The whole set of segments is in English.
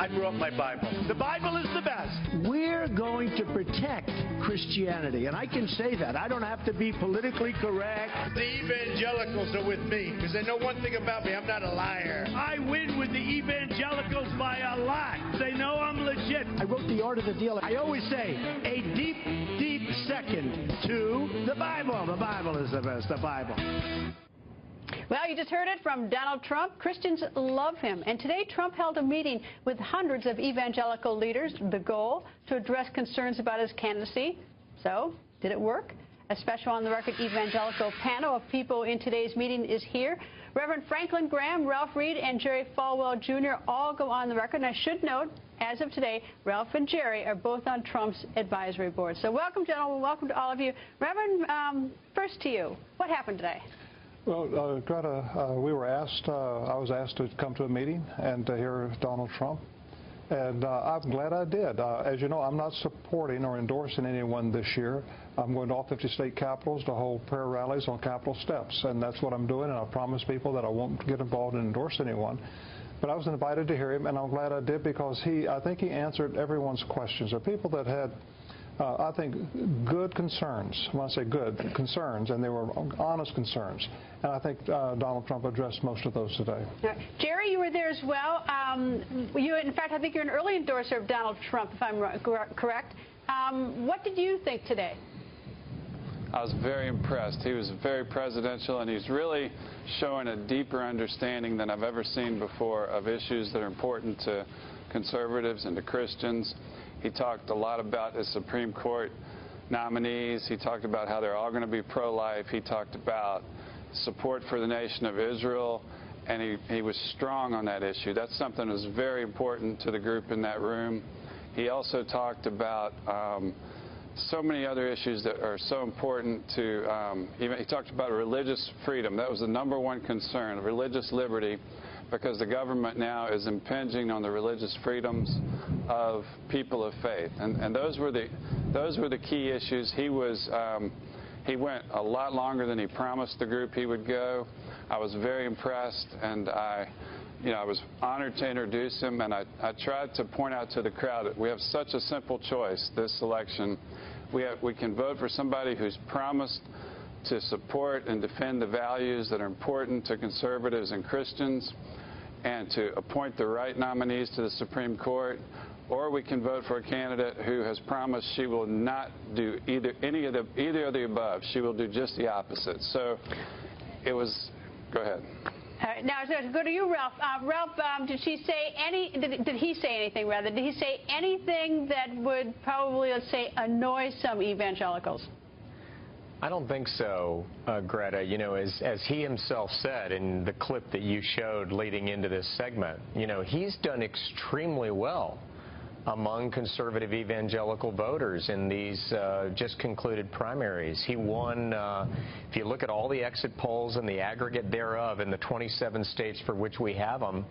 I grew up with my Bible. The Bible is the best. We're going to protect Christianity, and I can say that. I don't have to be politically correct. The evangelicals are with me because they know one thing about me. I'm not a liar. I win with the evangelicals by a lot. They know I'm legit. I wrote The Art of the Deal. I always say a deep, deep second to the Bible. The Bible is the best. The Bible. Well, you just heard it from Donald Trump. Christians love him. And today, Trump held a meeting with hundreds of evangelical leaders, the goal to address concerns about his candidacy. So, did it work? A special on-the-record evangelical panel of people in today's meeting is here. Reverend Franklin Graham, Ralph Reed, and Jerry Falwell Jr. all go on the record. And I should note, as of today, Ralph and Jerry are both on Trump's advisory board. So welcome, gentlemen. Welcome to all of you. Reverend, first to you. What happened today? Well, Greta, I was asked to come to a meeting and to hear Donald Trump, and I'm glad I did. As you know, I'm not supporting or endorsing anyone this year. I'm going to all 50 state capitals to hold prayer rallies on Capitol steps, and that's what I'm doing, and I promise people that I won't get involved and endorse anyone. But I was invited to hear him, and I'm glad I did because I think he answered everyone's questions. There are people that had I think, good concerns. When I say good, concerns, and they were honest concerns. And I think Donald Trump addressed most of those today. Jerry, you were there as well. In fact, I think you're an early endorser of Donald Trump, if I'm correct. What did you think today? I was very impressed. He was very presidential, and he's really showing a deeper understanding than I've ever seen before of issues that are important to conservatives and to Christians. He talked a lot about his Supreme Court nominees. He talked about how they're all going to be pro-life. He talked about support for the nation of Israel, and he was strong on that issue. That's something that was very important to the group in that room. He also talked about so many other issues that are so important to, he talked about religious freedom. That was the #1 concern, religious liberty, because the government now is impinging on the religious freedoms of people of faith, and those were the key issues. He went a lot longer than he promised the group he would go. I was very impressed, and I was honored to introduce him, and I tried to point out to the crowd that we have such a simple choice this election. We can vote for somebody who's promised to support and defend the values that are important to conservatives and Christians, and to appoint the right nominees to the Supreme Court, or we can vote for a candidate who has promised she will not do either of the above. She will do just the opposite. So it was. Go ahead. Now, go to you, Ralph. Ralph, did he say anything, rather? Did he say anything that would probably, let's say, annoy some evangelicals? I don't think so, Greta. You know, as he himself said in the clip that you showed leading into this segment, you know, he's done extremely well among conservative evangelical voters in these just concluded primaries. He won, if you look at all the exit polls and the aggregate thereof in the 27 states for which we have them,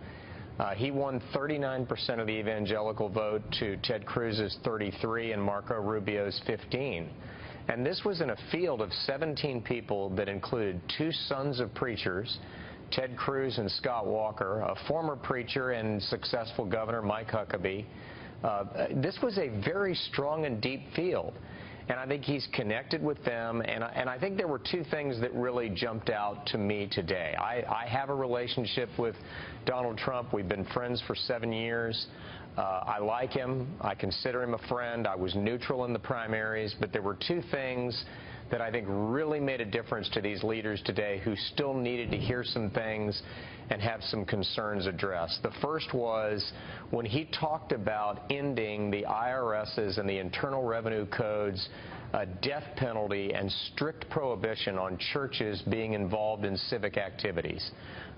he won 39% of the evangelical vote to Ted Cruz's 33 and Marco Rubio's 15. And this was in a field of 17 people that included 2 sons of preachers, Ted Cruz and Scott Walker, a former preacher and successful governor, Mike Huckabee. This was a very strong and deep field, and I think he's connected with them, and I think there were 2 things that really jumped out to me today. I have a relationship with Donald Trump. We've been friends for 7 years. I like him. I consider him a friend. I was neutral in the primaries, but there were 2 things that I think really made a difference to these leaders today who still needed to hear some things and have some concerns addressed. The first was when he talked about ending the IRS's and the Internal Revenue Code's death penalty and strict prohibition on churches being involved in civic activities.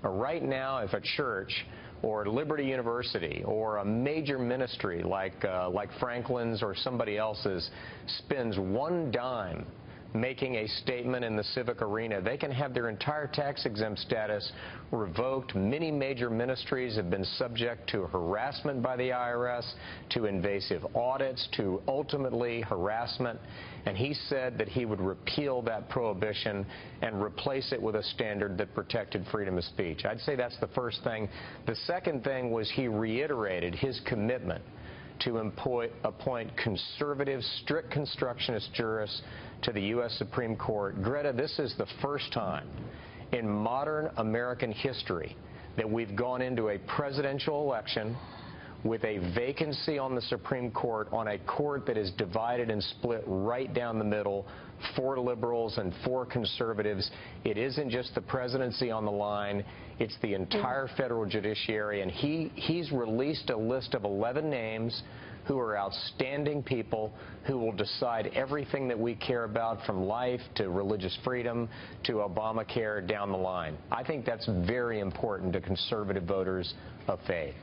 Right now, if a church or Liberty University or a major ministry like Franklin's or somebody else's spends 1 dime making a statement in the civic arena. They can have their entire tax-exempt status revoked. Many major ministries have been subject to harassment by the IRS, to invasive audits, to ultimately harassment. And he said that he would repeal that prohibition and replace it with a standard that protected freedom of speech. I'd say that's the first thing. The second thing was he reiterated his commitment to appoint conservative, strict constructionist jurists to the U.S. Supreme Court. Greta, this is the first time in modern American history that we've gone into a presidential election with a vacancy on the Supreme Court, on a court that is divided and split right down the middle, 4 liberals and 4 conservatives. It isn't just the presidency on the line, it's the entire federal judiciary, and he's released a list of 11 names who are outstanding people who will decide everything that we care about, from life to religious freedom to Obamacare down the line. I think that's very important to conservative voters of faith.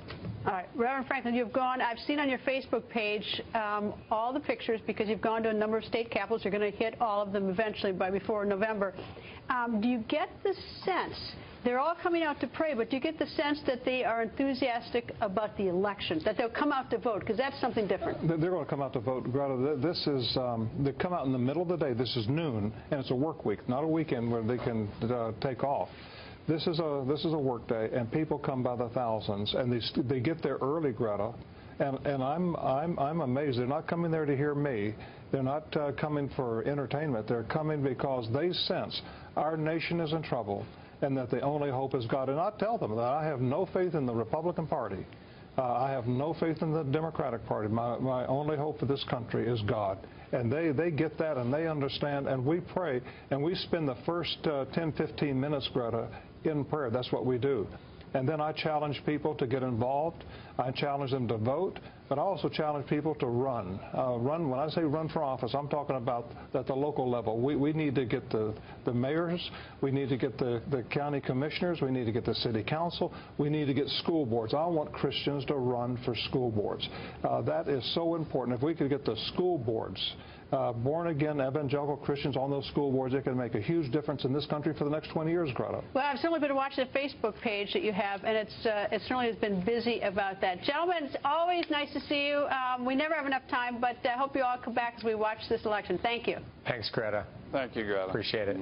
All right, Reverend Franklin, you've gone, I've seen on your Facebook page all the pictures, because you've gone to a number of state capitals. You're going to hit all of them eventually before November. Do you get the sense, they're all coming out to pray, but do you get the sense that they are enthusiastic about the election, that they'll come out to vote? Because that's something different. They're going to come out to vote, Greta. This is, they come out in the middle of the day. This is noon, and it's a work week, not a weekend where they can take off. This is a work day, and people come by the thousands, and they get there early, Greta. And I'm amazed. They're not coming there to hear me. They're not coming for entertainment. They're coming because they sense our nation is in trouble, and that the only hope is God. And I tell them that I have no faith in the Republican Party. I have no faith in the Democratic Party. My only hope for this country is God. And they get that, and they understand, and we pray, and we spend the first 10, 15 minutes, Greta, in prayer. That's what we do. And then I challenge people to get involved. I challenge them to vote, but I also challenge people to run. When I say run for office, I'm talking about at the local level. We need to get the mayors. We need to get the county commissioners. We need to get the city council. We need to get school boards. I want Christians to run for school boards. That is so important. If we could get the school boards, born-again evangelical Christians on those school boards, it can make a huge difference in this country for the next 20 years, Greta. Well, I've certainly been watching the Facebook page that you have, and it certainly has been busy about that. Gentlemen, it's always nice to see you. We never have enough time, but I hope you all come back as we watch this election. Thank you. Thanks, Greta. Thank you, Greta. Appreciate it.